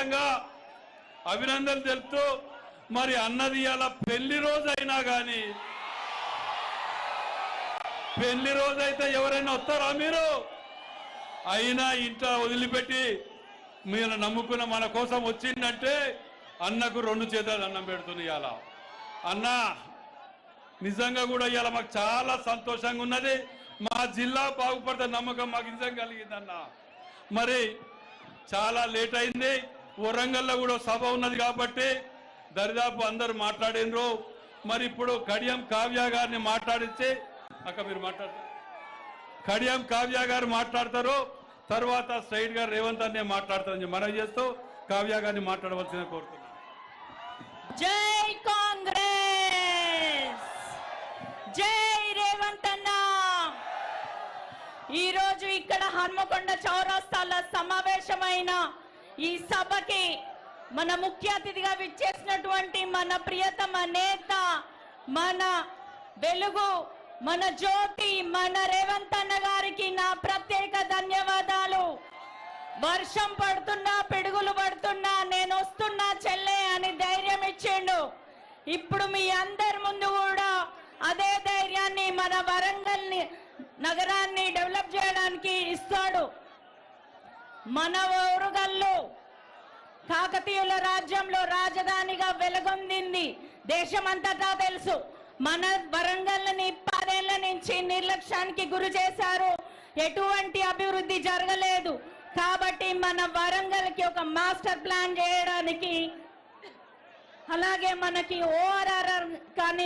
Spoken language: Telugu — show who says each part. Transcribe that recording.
Speaker 1: ప్రత్యేకంగా అభినందనలు తెలుపుతూ మరి అన్నది ఇలా పెళ్లి రోజు అయినా కానీ పెళ్లి రోజైతే ఎవరైనా వస్తారా మీరు? అయినా ఇంట్లో వదిలిపెట్టి మీరు నమ్ముకున్న మన కోసం వచ్చిందంటే అన్నకు 2 చేతులు అన్నం పెడుతుంది ఇవాళ. అన్న నిజంగా కూడా ఇవాళ మాకు చాలా సంతోషంగా ఉన్నది. మా జిల్లా బాగుపడితే నమ్మకం మాకు నిజంగా కలిగిందన్న. మరి చాలా లేట్ అయింది. వరంగల్లో కూడా సభ ఉన్నది కాబట్టి దరిదాపు అందరూ మాట్లాడినరు. మరి ఇప్పుడు కడియం కావ్య గారిని మాట్లాడించి అక్క మీరు మాట్లాడతారు, కడియం కావ్య గారు మాట్లాడతారు, తర్వాత స్ట్రైట్ గారు రేవంత్ అన్నే మాట్లాడతారని మనవి చేస్తూ కావ్య గారిని మాట్లాడవలసిన కోరుతున్నాను.
Speaker 2: జై కాంగ్రెస్, జై రేవంత్ అన్న. ఈరోజు ఇక్కడ హన్మకొండ చౌరస్తాలో సమావేశమైన ఈ సభకి మన ముఖ్య అతిథిగా విచ్చేసినటువంటి మన ప్రియతమ నేత, మన వెలుగు, మన జ్యోతి, మన రేవంత్ అన్న గారికి నా ప్రత్యేక ధన్యవాదాలు. వర్షం పడుతున్నా పిడుగులు పడుతున్నా నేను వస్తున్నా చెల్లె అని ధైర్యం ఇచ్చిండు. ఇప్పుడు మీ అందరి ముందు కూడా అదే ధైర్యాన్ని మన వరంగల్ నగరాన్ని డెవలప్ చేయడానికి ఇస్తాడు. మన వరంగల్లో కాకతీయుల రాజ్యంలో రాజధానిగా వెలుగొందింది, దేశమంతటా తెలుసు. మన వరంగల్ని 10 ఏళ్ల నుంచి నిర్లక్ష్యానికి గురి చేశారు, ఎటువంటి అభివృద్ధి జరగలేదు. కాబట్టి మన వరంగల్కి ఒక మాస్టర్ ప్లాన్ చేయడానికి, అలాగే మనకి ORR కానీ